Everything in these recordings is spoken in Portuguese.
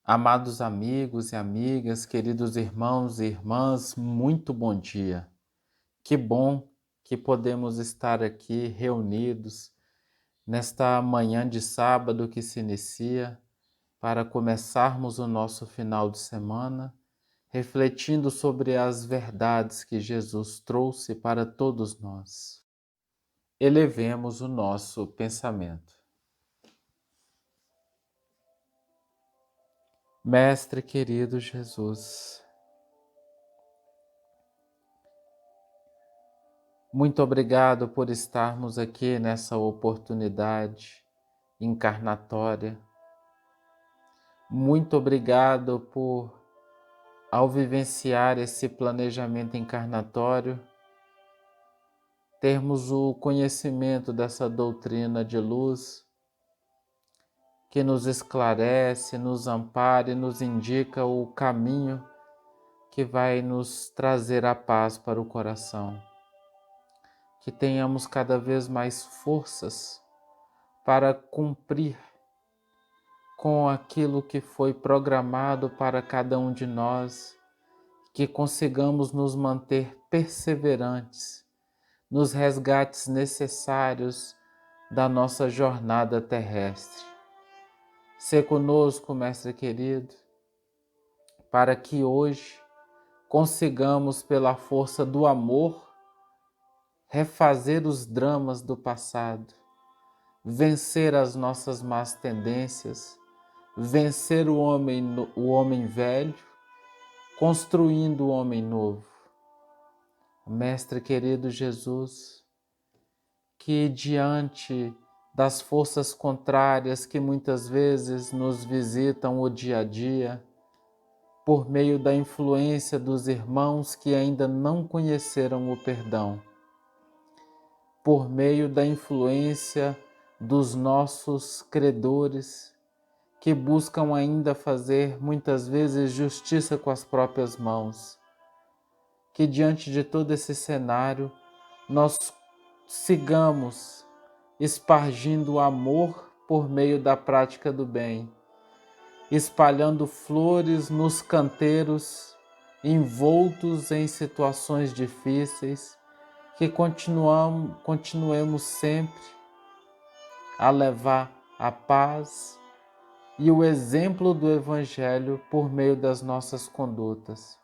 Amados amigos e amigas, queridos irmãos e irmãs, muito bom dia. Que bom que podemos estar aqui reunidos nesta manhã de sábado que se inicia para começarmos o nosso final de semana, refletindo sobre as verdades que Jesus trouxe para todos nós. Elevemos o nosso pensamento. Mestre querido Jesus, muito obrigado por estarmos aqui nessa oportunidade encarnatória. Muito obrigado por, ao vivenciar esse planejamento encarnatório, termos o conhecimento dessa doutrina de luz que nos esclarece, nos ampara e nos indica o caminho que vai nos trazer a paz para o coração. Que tenhamos cada vez mais forças para cumprir com aquilo que foi programado para cada um de nós, que consigamos nos manter perseverantes nos resgates necessários da nossa jornada terrestre. Sê conosco, Mestre querido, para que hoje consigamos, pela força do amor, refazer os dramas do passado, vencer as nossas más tendências, vencer o homem velho, construindo o homem novo. Mestre querido Jesus, que diante das forças contrárias que muitas vezes nos visitam o dia a dia, por meio da influência dos irmãos que ainda não conheceram o perdão, por meio da influência dos nossos credores, que buscam ainda fazer muitas vezes justiça com as próprias mãos, que diante de todo esse cenário nós sigamos espargindo o amor por meio da prática do bem, espalhando flores nos canteiros, envoltos em situações difíceis, que continuemos sempre a levar a paz e o exemplo do Evangelho por meio das nossas condutas.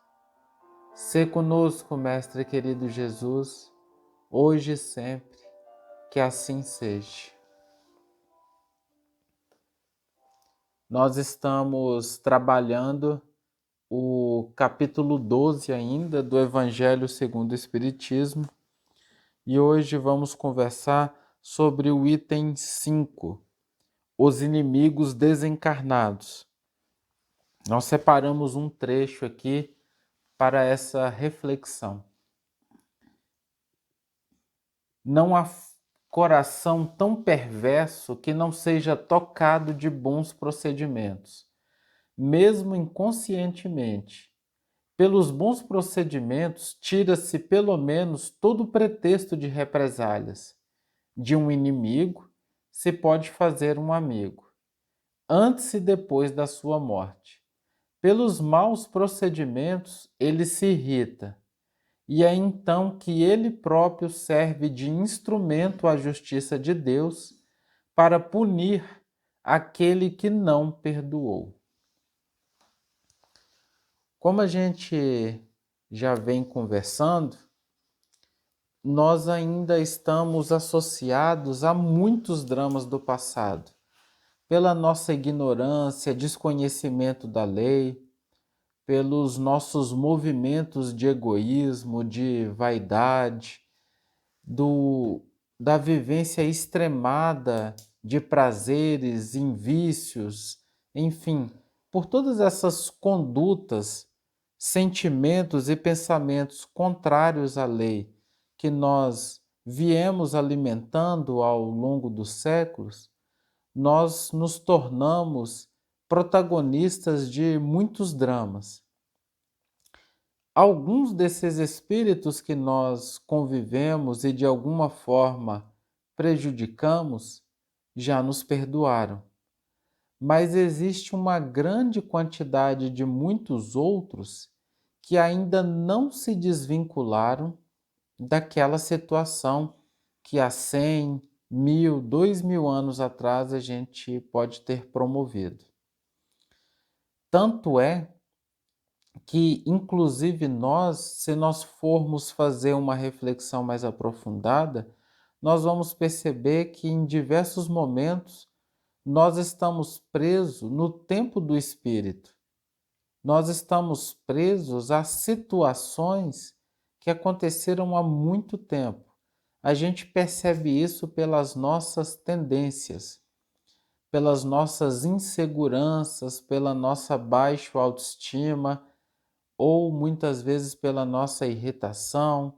Sê conosco, Mestre querido Jesus, hoje e sempre, que assim seja. Nós estamos trabalhando o capítulo 12 ainda do Evangelho segundo o Espiritismo e hoje vamos conversar sobre o item 5, os inimigos desencarnados. Nós separamos um trecho aqui para essa reflexão. Não há coração tão perverso que não seja tocado de bons procedimentos, mesmo inconscientemente. Pelos bons procedimentos, tira-se pelo menos todo o pretexto de represálias. De um inimigo se pode fazer um amigo, antes e depois da sua morte. Pelos maus procedimentos, ele se irrita, e é então que ele próprio serve de instrumento à justiça de Deus para punir aquele que não perdoou. Como a gente já vem conversando, nós ainda estamos associados a muitos dramas do passado, pela nossa ignorância, desconhecimento da lei, pelos nossos movimentos de egoísmo, de vaidade, da vivência extremada de prazeres, em vícios, enfim, por todas essas condutas, sentimentos e pensamentos contrários à lei que nós viemos alimentando ao longo dos séculos, nós nos tornamos protagonistas de muitos dramas. Alguns desses espíritos que nós convivemos e de alguma forma prejudicamos já nos perdoaram. mas existe uma grande quantidade de muitos outros que ainda não se desvincularam daquela situação que há 100, 1000, 2000 anos atrás a gente pode ter promovido. Tanto é que, inclusive, se nós formos fazer uma reflexão mais aprofundada, nós vamos perceber que em diversos momentos nós estamos presos no tempo do espírito. Nós estamos presos a situações que aconteceram há muito tempo. A gente percebe isso pelas nossas tendências, pelas nossas inseguranças, pela nossa baixa autoestima, ou muitas vezes pela nossa irritação,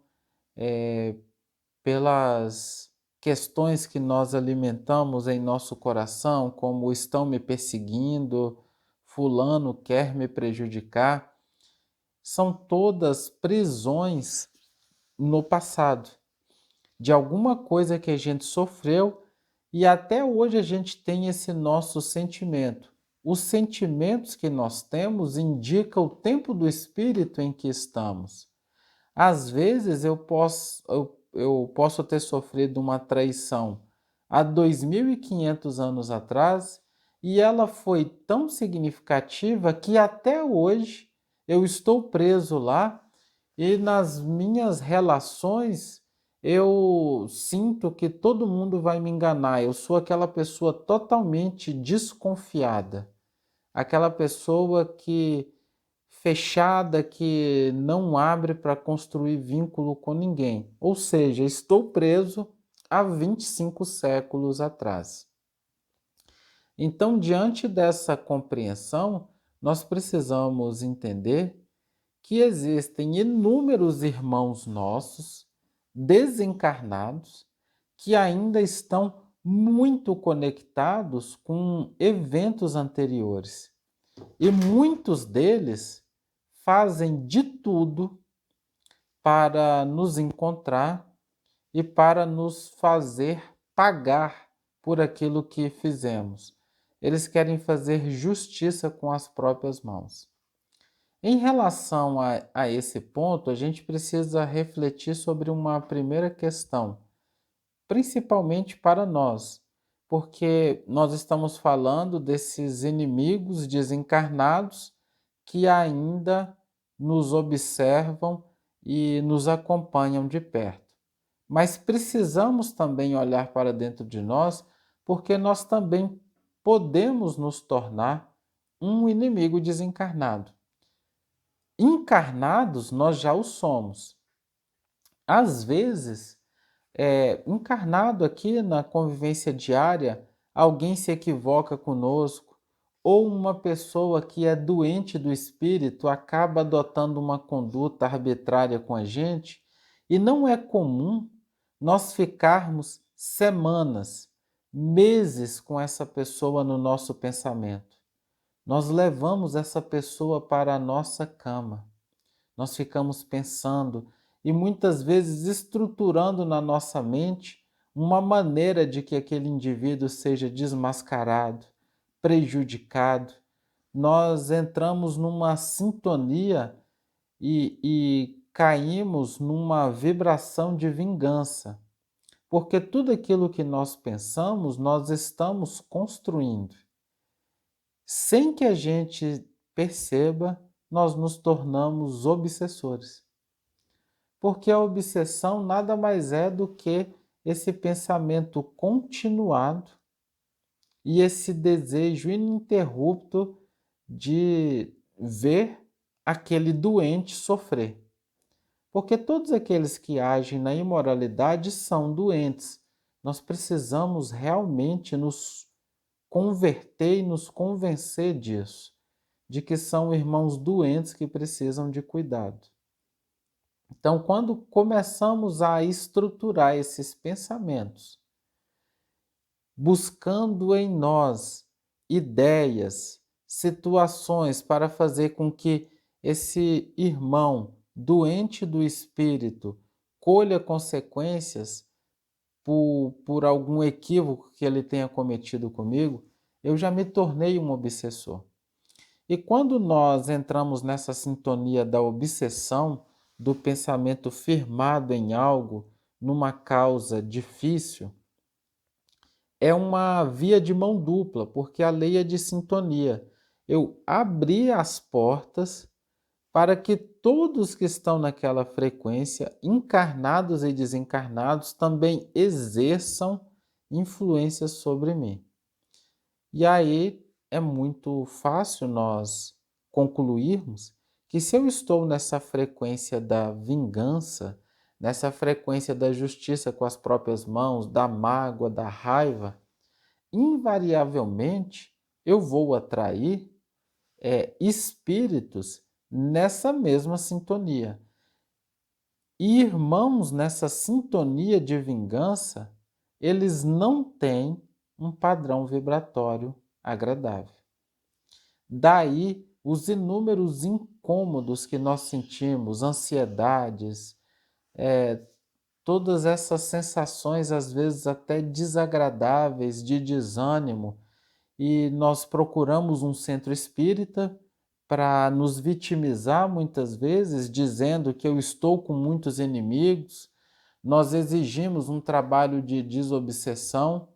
pelas questões que nós alimentamos em nosso coração, como estão me perseguindo, fulano quer me prejudicar, são todas prisões no passado, de alguma coisa que a gente sofreu e até hoje a gente tem esse nosso sentimento. Os sentimentos que nós temos indicam o tempo do espírito em que estamos. Às vezes eu posso ter sofrido uma traição há 2500 anos atrás e ela foi tão significativa que até hoje eu estou preso lá e nas minhas relações eu sinto que todo mundo vai me enganar. Eu sou aquela pessoa totalmente desconfiada, aquela pessoa que fechada, que não abre para construir vínculo com ninguém. Ou seja, estou preso há 25 séculos atrás. Então, diante dessa compreensão, nós precisamos entender que existem inúmeros irmãos nossos desencarnados que ainda estão muito conectados com eventos anteriores. E muitos deles fazem de tudo para nos encontrar e para nos fazer pagar por aquilo que fizemos. Eles querem fazer justiça com as próprias mãos. Em relação a esse ponto, a gente precisa refletir sobre uma primeira questão, principalmente para nós, porque nós estamos falando desses inimigos desencarnados que ainda nos observam e nos acompanham de perto. Mas precisamos também olhar para dentro de nós, porque nós também podemos nos tornar um inimigo desencarnado. Encarnados, nós já o somos. Às vezes, encarnado aqui na convivência diária, alguém se equivoca conosco, ou uma pessoa que é doente do espírito acaba adotando uma conduta arbitrária com a gente, e não é comum nós ficarmos semanas, meses com essa pessoa no nosso pensamento. Nós levamos essa pessoa para a nossa cama. Nós ficamos pensando e muitas vezes estruturando na nossa mente uma maneira de que aquele indivíduo seja desmascarado, prejudicado. Nós entramos numa sintonia e caímos numa vibração de vingança, porque tudo aquilo que nós pensamos, nós estamos construindo. Sem que a gente perceba, nós nos tornamos obsessores. Porque a obsessão nada mais é do que esse pensamento continuado e esse desejo ininterrupto de ver aquele doente sofrer. Porque todos aqueles que agem na imoralidade são doentes. Nós precisamos realmente nos converter e nos convencer disso, de que são irmãos doentes que precisam de cuidado. Então, quando começamos a estruturar esses pensamentos, buscando em nós ideias, situações para fazer com que esse irmão doente do espírito colha consequências por algum equívoco que ele tenha cometido comigo, eu já me tornei um obsessor. E quando nós entramos nessa sintonia da obsessão, do pensamento firmado em algo, numa causa difícil, é uma via de mão dupla, porque a lei é de sintonia. Eu abri as portas para que todos que estão naquela frequência, encarnados e desencarnados, também exerçam influência sobre mim. E aí é muito fácil nós concluirmos que se eu estou nessa frequência da vingança, nessa frequência da justiça com as próprias mãos, da mágoa, da raiva, invariavelmente eu vou atrair espíritos nessa mesma sintonia. E irmãos nessa sintonia de vingança, eles não têm um padrão vibratório agradável. Daí os inúmeros incômodos que nós sentimos, ansiedades, todas essas sensações, às vezes até desagradáveis, de desânimo, e nós procuramos um centro espírita para nos vitimizar muitas vezes, dizendo que eu estou com muitos inimigos. Nós exigimos um trabalho de desobsessão,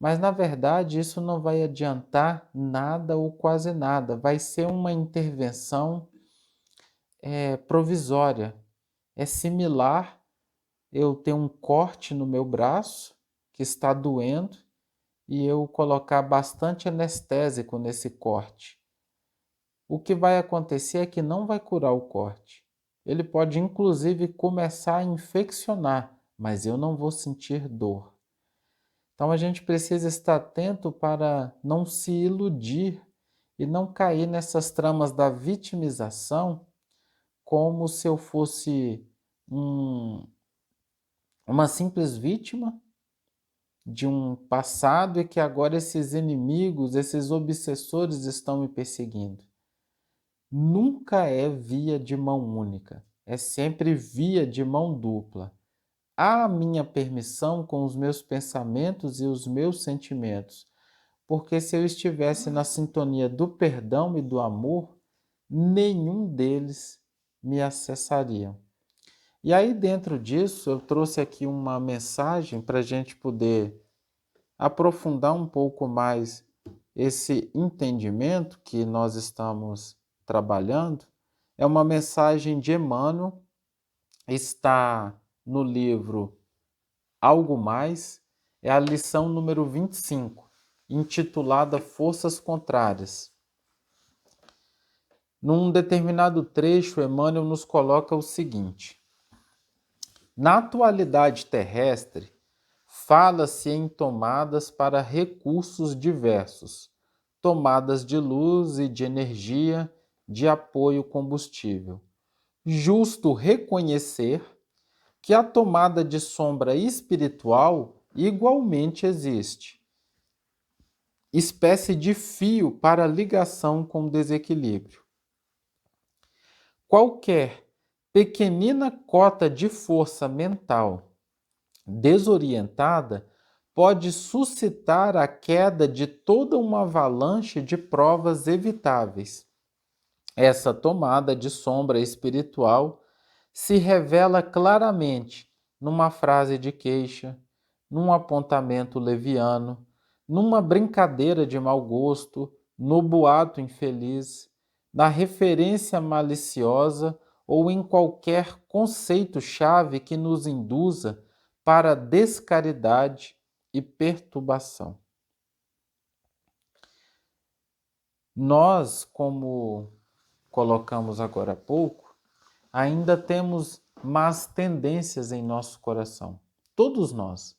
mas na verdade isso não vai adiantar nada ou quase nada. Vai ser uma intervenção provisória. É similar eu ter um corte no meu braço que está doendo e eu colocar bastante anestésico nesse corte. O que vai acontecer é que não vai curar o corte. Ele pode inclusive começar a infeccionar, mas eu não vou sentir dor. Então a gente precisa estar atento para não se iludir e não cair nessas tramas da vitimização como se eu fosse uma simples vítima de um passado e que agora esses inimigos, esses obsessores estão me perseguindo. Nunca é via de mão única, é sempre via de mão dupla. Há a minha permissão com os meus pensamentos e os meus sentimentos, porque se eu estivesse na sintonia do perdão e do amor, nenhum deles me acessaria. E aí, dentro disso, eu trouxe aqui uma mensagem para a gente poder aprofundar um pouco mais esse entendimento que nós estamos trabalhando. É uma mensagem de Emmanuel, está no livro Algo Mais, é a lição número 25, intitulada Forças Contrárias. Num determinado trecho, Emmanuel nos coloca o seguinte: na atualidade terrestre, fala-se em tomadas para recursos diversos, tomadas de luz e de energia, de apoio combustível. Justo reconhecer que a tomada de sombra espiritual igualmente existe, espécie de fio para ligação com o desequilíbrio. Qualquer pequenina cota de força mental desorientada pode suscitar a queda de toda uma avalanche de provas evitáveis. Essa tomada de sombra espiritual se revela claramente numa frase de queixa, num apontamento leviano, numa brincadeira de mau gosto, no boato infeliz, na referência maliciosa ou em qualquer conceito-chave que nos induza para descaridade e perturbação. Nós, como colocamos agora há pouco, ainda temos más tendências em nosso coração. Todos nós.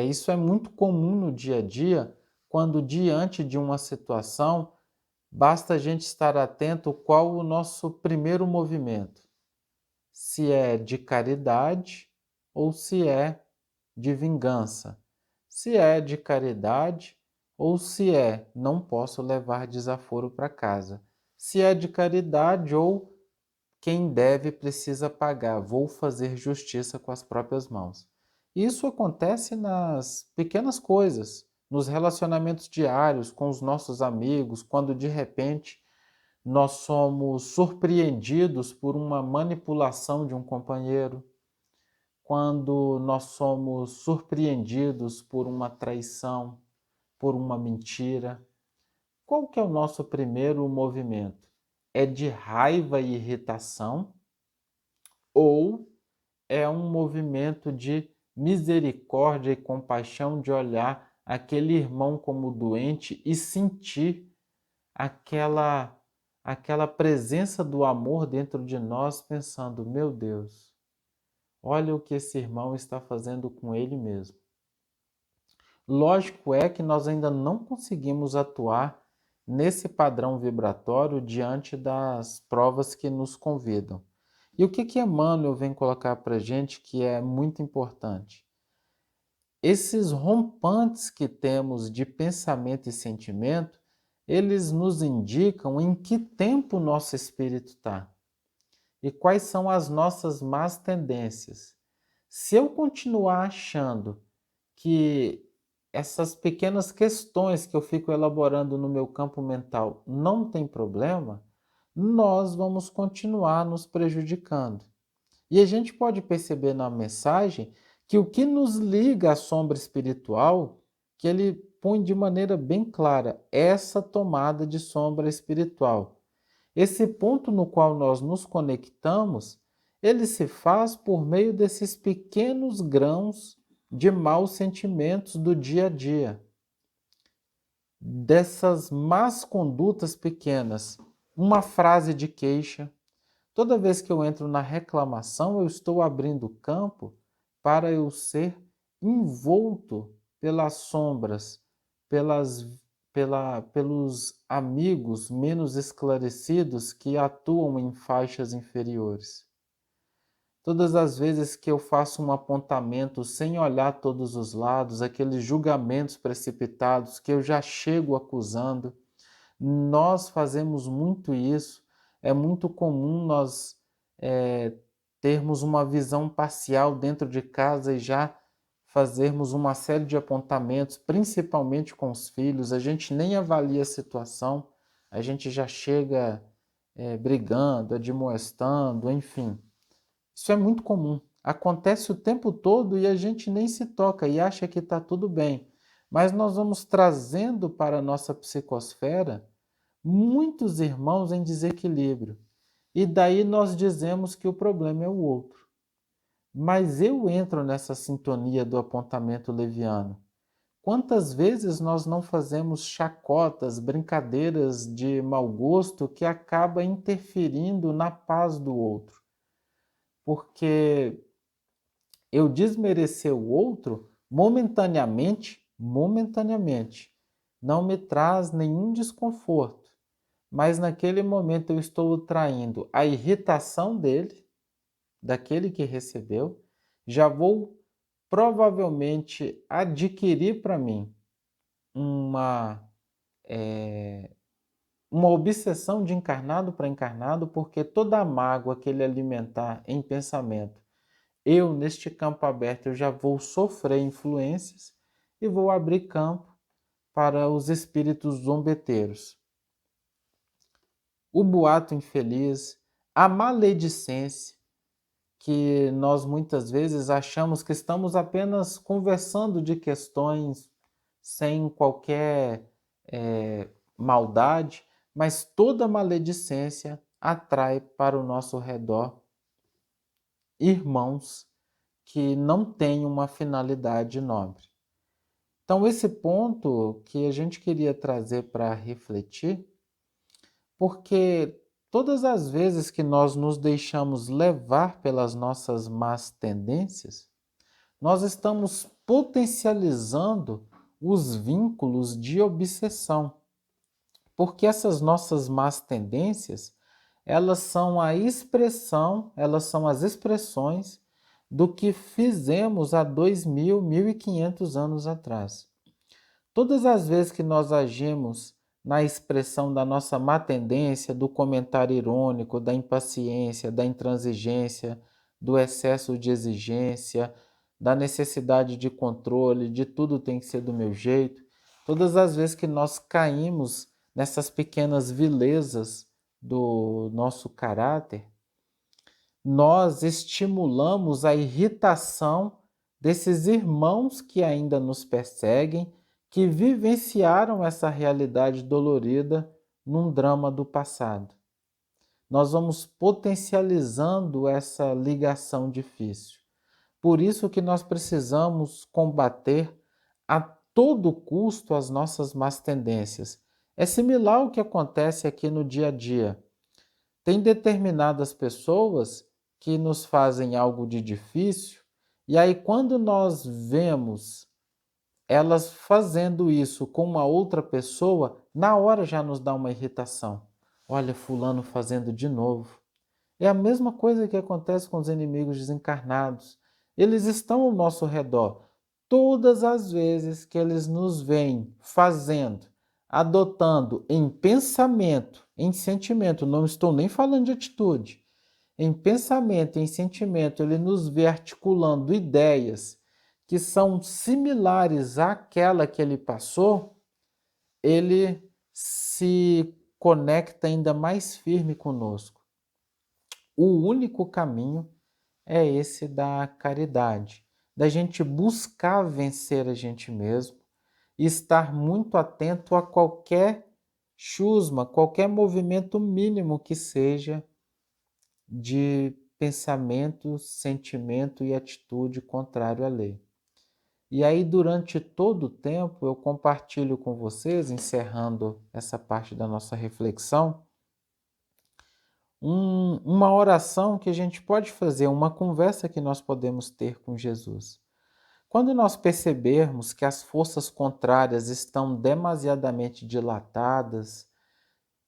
Isso é muito comum no dia a dia, quando diante de uma situação, basta a gente estar atento qual o nosso primeiro movimento. Se é de caridade ou se é de vingança. Se é de caridade ou se é não posso levar desaforo para casa. Se é de caridade ou quem deve precisa pagar, vou fazer justiça com as próprias mãos. Isso acontece nas pequenas coisas, nos relacionamentos diários com os nossos amigos, quando de repente nós somos surpreendidos por uma manipulação de um companheiro, quando nós somos surpreendidos por uma traição, por uma mentira. Qual que é o nosso primeiro movimento? É de raiva e irritação ou é um movimento de misericórdia e compaixão de olhar aquele irmão como doente e sentir aquela presença do amor dentro de nós, pensando: meu Deus, olha o que esse irmão está fazendo com ele mesmo. Lógico é que nós ainda não conseguimos atuar nesse padrão vibratório diante das provas que nos convidam. E o que Emmanuel vem colocar para a gente que é muito importante? Esses rompantes que temos de pensamento e sentimento, eles nos indicam em que tempo o nosso espírito está e quais são as nossas más tendências. Se eu continuar achando que essas pequenas questões que eu fico elaborando no meu campo mental não tem problema, nós vamos continuar nos prejudicando. E a gente pode perceber na mensagem que o que nos liga à sombra espiritual, que ele põe de maneira bem clara, essa tomada de sombra espiritual. Esse ponto no qual nós nos conectamos, ele se faz por meio desses pequenos grãos de maus sentimentos do dia a dia, dessas más condutas pequenas. Uma frase de queixa. Toda vez que eu entro na reclamação, eu estou abrindo campo para eu ser envolto pelas sombras, pelos amigos menos esclarecidos que atuam em faixas inferiores. Todas as vezes que eu faço um apontamento sem olhar todos os lados, aqueles julgamentos precipitados que eu já chego acusando, nós fazemos muito isso. É muito comum nós termos uma visão parcial dentro de casa e já fazermos uma série de apontamentos, principalmente com os filhos. A gente nem avalia a situação, a gente já chega brigando, admoestando, enfim. Isso é muito comum. Acontece o tempo todo e a gente nem se toca e acha que está tudo bem. Mas nós vamos trazendo para a nossa psicosfera muitos irmãos em desequilíbrio. E daí nós dizemos que o problema é o outro. Mas eu entro nessa sintonia do apontamento leviano. Quantas vezes nós não fazemos chacotas, brincadeiras de mau gosto que acaba interferindo na paz do outro? Porque eu desmerecer o outro momentaneamente, não me traz nenhum desconforto. Mas naquele momento eu estou traindo a irritação dele, daquele que recebeu, já vou provavelmente adquirir para mim uma obsessão de encarnado para encarnado, porque toda a mágoa que ele alimentar em pensamento, eu, neste campo aberto, eu já vou sofrer influências e vou abrir campo para os espíritos zombeteiros. O boato infeliz, a maledicência, que nós muitas vezes achamos que estamos apenas conversando de questões sem qualquer maldade, mas toda maledicência atrai para o nosso redor irmãos que não têm uma finalidade nobre. Então, esse ponto que a gente queria trazer para refletir, porque todas as vezes que nós nos deixamos levar pelas nossas más tendências, nós estamos potencializando os vínculos de obsessão. Porque essas nossas más tendências, elas são as expressões do que fizemos há 2.000, 1.500 anos atrás. Todas as vezes que nós agimos na expressão da nossa má tendência, do comentário irônico, da impaciência, da intransigência, do excesso de exigência, da necessidade de controle, de tudo tem que ser do meu jeito, Todas as vezes que nós caímos nessas pequenas vilezas do nosso caráter, nós estimulamos a irritação desses irmãos que ainda nos perseguem, que vivenciaram essa realidade dolorida num drama do passado. Nós vamos potencializando essa ligação difícil. Por isso que nós precisamos combater a todo custo as nossas más tendências. É similar ao que acontece aqui no dia a dia. Tem determinadas pessoas que nos fazem algo de difícil, e aí quando nós vemos elas fazendo isso com uma outra pessoa, na hora já nos dá uma irritação. Olha, fulano fazendo de novo. É a mesma coisa que acontece com os inimigos desencarnados. Eles estão ao nosso redor. Todas as vezes que eles nos veem fazendo, adotando em pensamento, em sentimento, não estou nem falando de atitude, em pensamento, em sentimento, ele nos vê articulando ideias que são similares àquela que ele passou, ele se conecta ainda mais firme conosco. O único caminho é esse da caridade, da gente buscar vencer a gente mesmo e estar muito atento a qualquer chusma, qualquer movimento mínimo que seja de pensamento, sentimento e atitude contrário à lei. E aí, durante todo o tempo, eu compartilho com vocês, encerrando essa parte da nossa reflexão, uma oração que a gente pode fazer, uma conversa que nós podemos ter com Jesus. Quando nós percebermos que as forças contrárias estão demasiadamente dilatadas,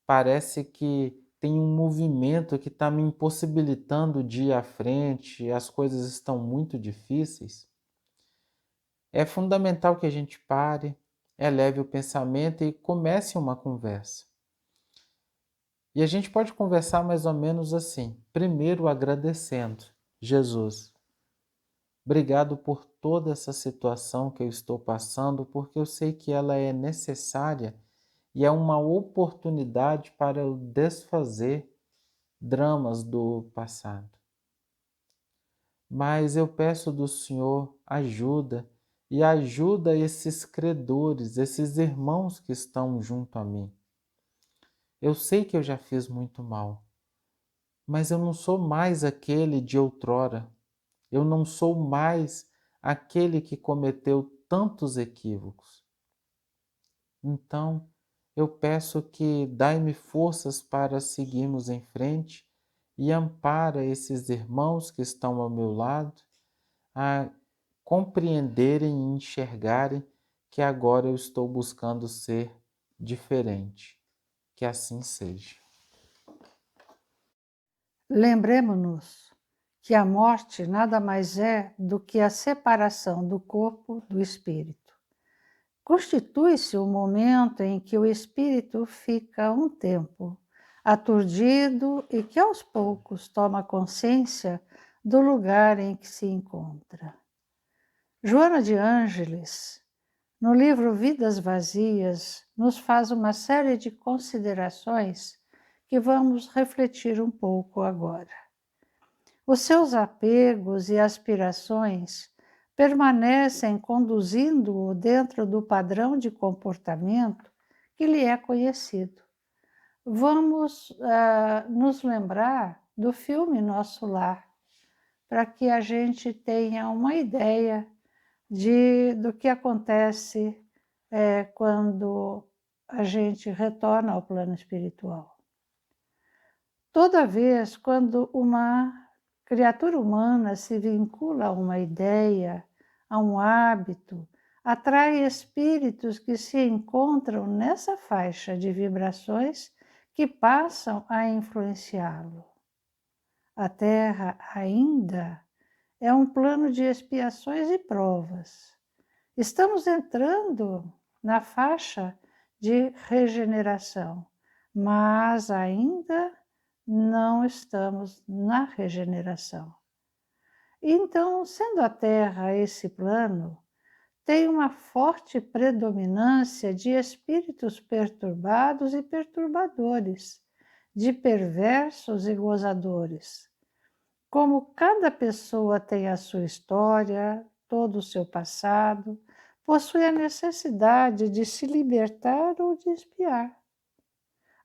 parece que tem um movimento que está me impossibilitando de ir à frente, as coisas estão muito difíceis, é fundamental que a gente pare, eleve o pensamento e comece uma conversa. E a gente pode conversar mais ou menos assim. Primeiro, agradecendo. Jesus, obrigado por toda essa situação que eu estou passando, porque eu sei que ela é necessária e é uma oportunidade para eu desfazer dramas do passado. Mas eu peço do Senhor ajuda e ajuda esses credores, esses irmãos que estão junto a mim. Eu sei que eu já fiz muito mal, mas eu não sou mais aquele de outrora. Eu não sou mais aquele que cometeu tantos equívocos. Então, eu peço que dai-me forças para seguirmos em frente e ampara esses irmãos que estão ao meu lado a compreenderem e enxergarem que agora eu estou buscando ser diferente. Que assim seja. Lembremos-nos que a morte nada mais é do que a separação do corpo do espírito. Constitui-se o momento em que o espírito fica um tempo aturdido e que aos poucos toma consciência do lugar em que se encontra. Joana de Ângeles, no livro Vidas Vazias, nos faz uma série de considerações que vamos refletir um pouco agora. Os seus apegos e aspirações permanecem conduzindo-o dentro do padrão de comportamento que lhe é conhecido. Vamos nos lembrar do filme Nosso Lar, para que a gente tenha uma ideia do que acontece quando a gente retorna ao plano espiritual. Toda vez quando uma criatura humana se vincula a uma ideia, a um hábito, atrai espíritos que se encontram nessa faixa de vibrações que passam a influenciá-lo. A Terra ainda é um plano de expiações e provas. Estamos entrando na faixa de regeneração, mas ainda não estamos na regeneração. Então, sendo a Terra esse plano, tem uma forte predominância de espíritos perturbados e perturbadores, de perversos e gozadores. Como cada pessoa tem a sua história, todo o seu passado, possui a necessidade de se libertar ou de expiar.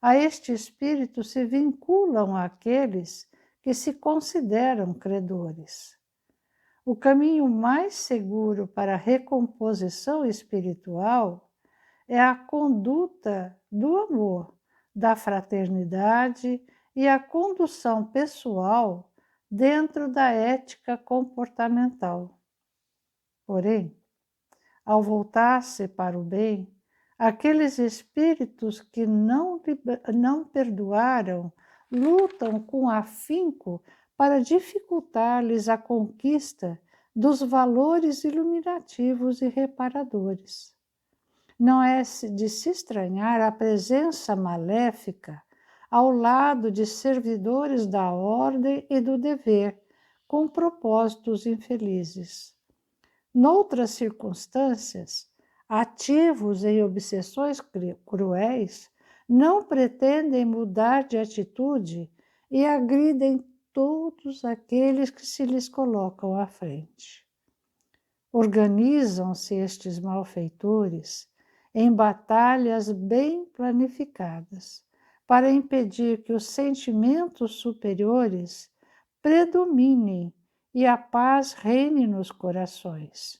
A este espírito se vinculam aqueles que se consideram credores. O caminho mais seguro para a recomposição espiritual é a conduta do amor, da fraternidade e a condução pessoal dentro da ética comportamental. Porém, ao voltar-se para o bem, aqueles espíritos que não perdoaram lutam com afinco para dificultar-lhes a conquista dos valores iluminativos e reparadores. Não é de se estranhar a presença maléfica ao lado de servidores da ordem e do dever, com propósitos infelizes. Noutras circunstâncias, ativos em obsessões cruéis, não pretendem mudar de atitude e agridem todos aqueles que se lhes colocam à frente. Organizam-se estes malfeitores em batalhas bem planificadas, para impedir que os sentimentos superiores predominem e a paz reine nos corações.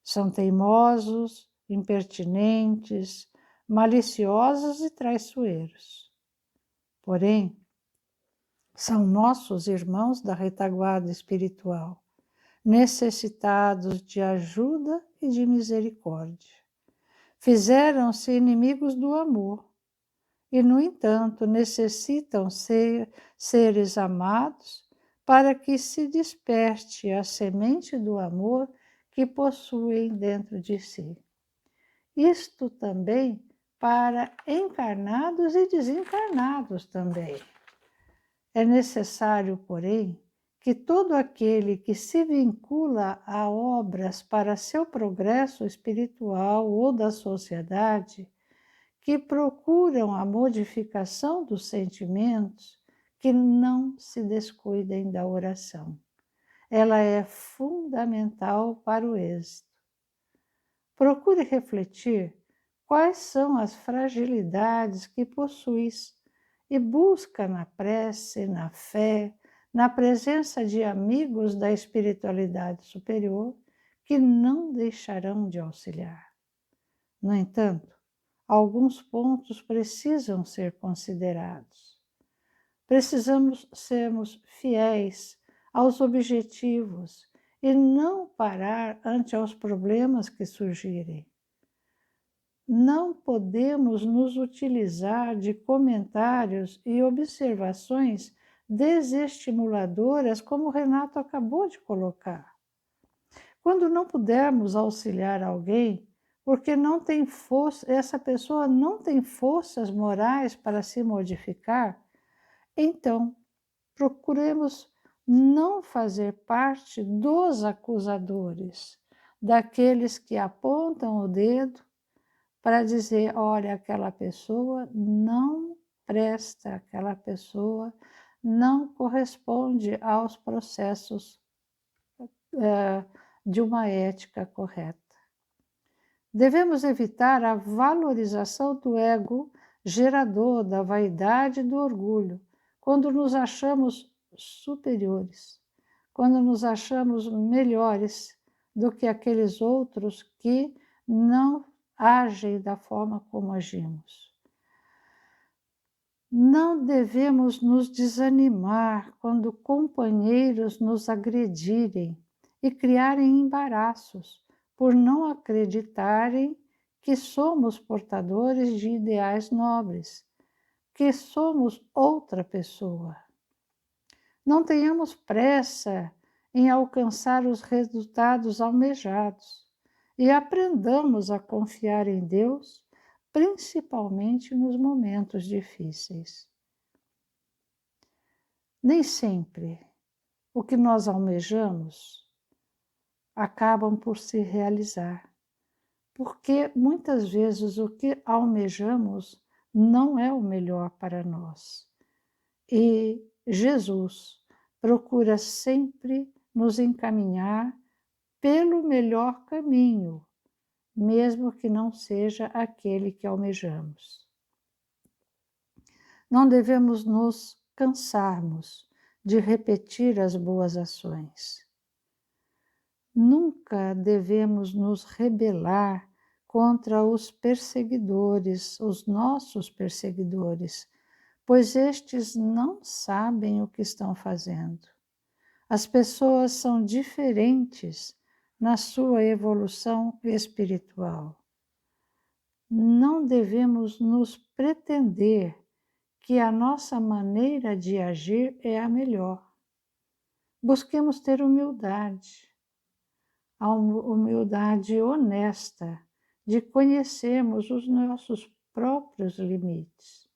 São teimosos, impertinentes, maliciosos e traiçoeiros. Porém, são nossos irmãos da retaguarda espiritual, necessitados de ajuda e de misericórdia. Fizeram-se inimigos do amor e, no entanto, necessitam ser seres amados para que se desperte a semente do amor que possuem dentro de si. Isto também para encarnados e desencarnados também. É necessário, porém, que todo aquele que se vincula a obras para seu progresso espiritual ou da sociedade, que procuram a modificação dos sentimentos, que não se descuidem da oração. Ela é fundamental para o êxito. Procure refletir quais são as fragilidades que possuis e busca na prece, na fé, na presença de amigos da espiritualidade superior que não deixarão de auxiliar. No entanto, alguns pontos precisam ser considerados. Precisamos sermos fiéis aos objetivos e não parar ante aos problemas que surgirem. Não podemos nos utilizar de comentários e observações desestimuladoras, como o Renato acabou de colocar. Quando não pudermos auxiliar alguém, porque não tem força, essa pessoa não tem forças morais para se modificar, então procuremos não fazer parte dos acusadores, daqueles que apontam o dedo para dizer, olha, aquela pessoa não presta, aquela pessoa não corresponde aos processos de uma ética correta. Devemos evitar a valorização do ego gerador da vaidade e do orgulho, quando nos achamos superiores, quando nos achamos melhores do que aqueles outros que não agem da forma como agimos. Não devemos nos desanimar quando companheiros nos agredirem e criarem embaraços por não acreditarem que somos portadores de ideais nobres, que somos outra pessoa. Não tenhamos pressa em alcançar os resultados almejados e aprendamos a confiar em Deus, principalmente nos momentos difíceis. Nem sempre o que nós almejamos acabam por se realizar. porque muitas vezes o que almejamos não é o melhor para nós. E Jesus procura sempre nos encaminhar pelo melhor caminho, mesmo que não seja aquele que almejamos. Não devemos nos cansarmos de repetir as boas ações. Nunca devemos nos rebelar contra os perseguidores, os nossos perseguidores, pois estes não sabem o que estão fazendo. As pessoas são diferentes na sua evolução espiritual. Não devemos nos pretender que a nossa maneira de agir é a melhor. Busquemos ter humildade, a humildade honesta de conhecermos os nossos próprios limites,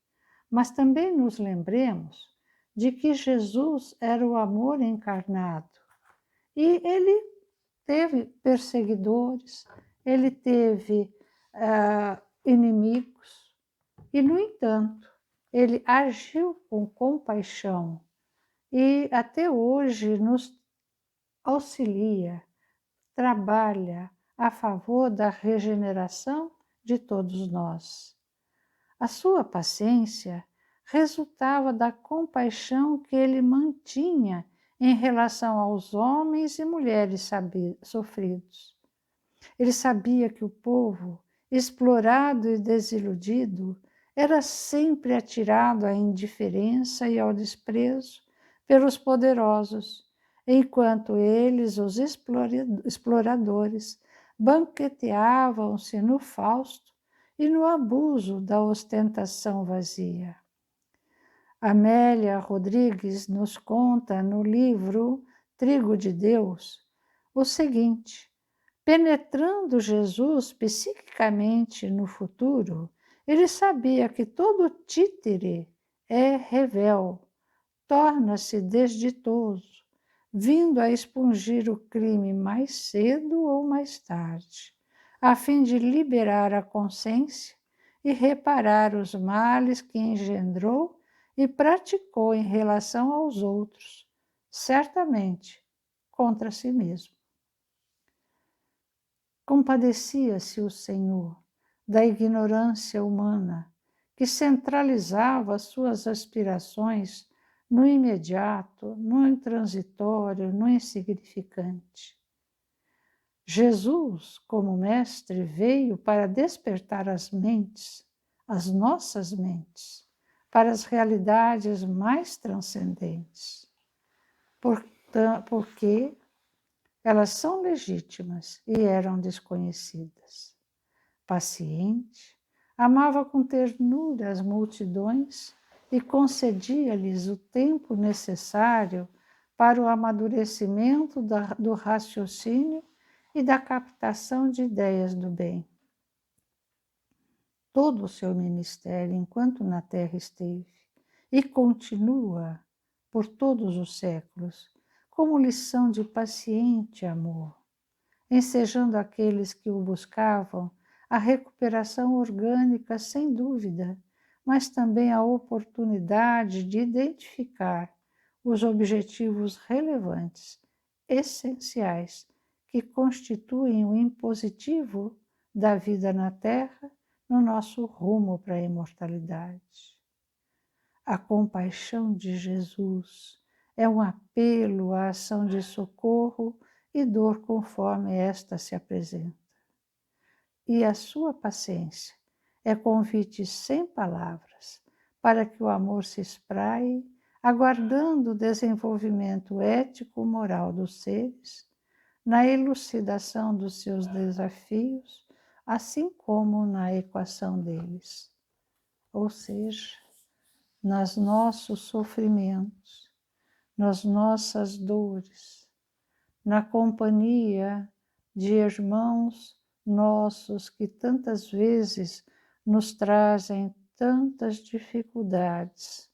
mas também nos lembremos de que Jesus era o amor encarnado e ele teve perseguidores, ele teve inimigos e, no entanto, ele agiu com compaixão e até hoje nos auxilia, trabalha a favor da regeneração de todos nós. A sua paciência resultava da compaixão que ele mantinha em relação aos homens e mulheres sofridos. Ele sabia que o povo, explorado e desiludido, era sempre atirado à indiferença e ao desprezo pelos poderosos, enquanto eles, os exploradores, banqueteavam-se no fausto e no abuso da ostentação vazia. Amélia Rodrigues nos conta no livro Trigo de Deus o seguinte: penetrando Jesus psiquicamente no futuro, ele sabia que todo títere é revel, torna-se desditoso, vindo a expungir o crime mais cedo ou mais tarde, a fim de liberar a consciência e reparar os males que engendrou e praticou em relação aos outros, certamente contra si mesmo. Compadecia-se o Senhor da ignorância humana, que centralizava suas aspirações no imediato, no intransitório, no insignificante. Jesus, como mestre, veio para despertar as mentes, as nossas mentes, para as realidades mais transcendentes, porque elas são legítimas e eram desconhecidas. Paciente, amava com ternura as multidões e concedia-lhes o tempo necessário para o amadurecimento do raciocínio e da captação de ideias do bem. Todo o seu ministério, enquanto na terra esteve, e continua por todos os séculos, como lição de paciente amor, ensejando aqueles que o buscavam a recuperação orgânica sem dúvida, mas também a oportunidade de identificar os objetivos relevantes, essenciais, que constituem o impositivo da vida na Terra no nosso rumo para a imortalidade. A compaixão de Jesus é um apelo à ação de socorro e dor conforme esta se apresenta. E a sua paciência é convite sem palavras para que o amor se espraie, aguardando o desenvolvimento ético-moral dos seres, na elucidação dos seus desafios, assim como na equação deles. Ou seja, nos nossos sofrimentos, nas nossas dores, na companhia de irmãos nossos que tantas vezes nos trazem tantas dificuldades,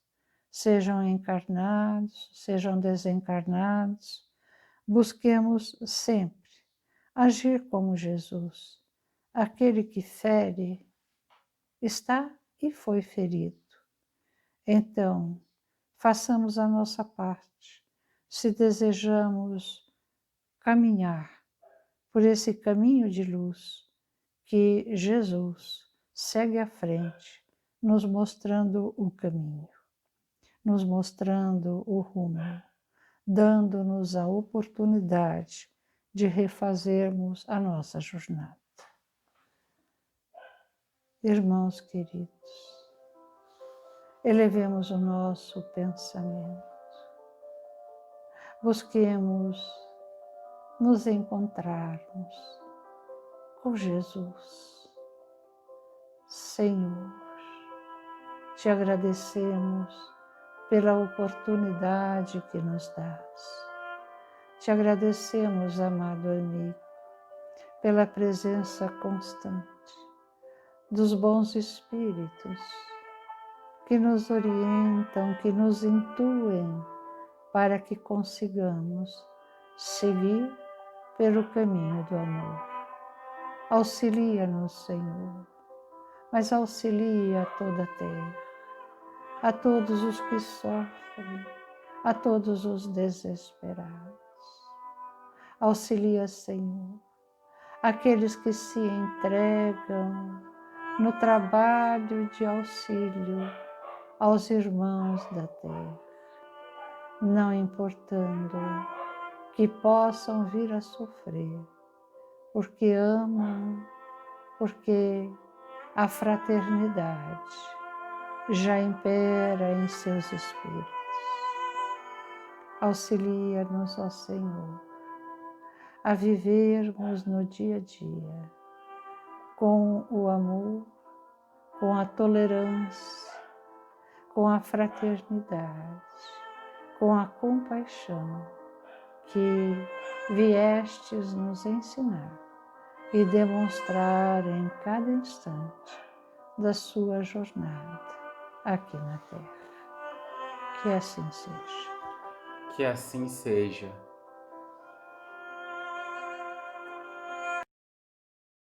sejam encarnados, sejam desencarnados, busquemos sempre agir como Jesus, aquele que fere está e foi ferido. Então, façamos a nossa parte. Se desejamos caminhar por esse caminho de luz que Jesus segue à frente, nos mostrando o caminho, nos mostrando o rumo, dando-nos a oportunidade de refazermos a nossa jornada. Irmãos queridos, elevemos o nosso pensamento, busquemos nos encontrarmos com Jesus. Senhor, te agradecemos pela oportunidade que nos dás. Te agradecemos, amado amigo, pela presença constante dos bons espíritos que nos orientam, que nos intuem para que consigamos seguir pelo caminho do amor. Auxilia-nos, Senhor, mas auxilia a toda a terra, a todos os que sofrem, a todos os desesperados. Auxilia, Senhor, aqueles que se entregam no trabalho de auxílio aos irmãos da terra, não importando que possam vir a sofrer, porque amam, porque a fraternidade já impera em seus espíritos. Auxilia-nos, ó Senhor, a vivermos no dia a dia com o amor, com a tolerância, com a fraternidade, com a compaixão que viestes nos ensinar e demonstrar em cada instante da sua jornada aqui na Terra. Que assim seja. Que assim seja.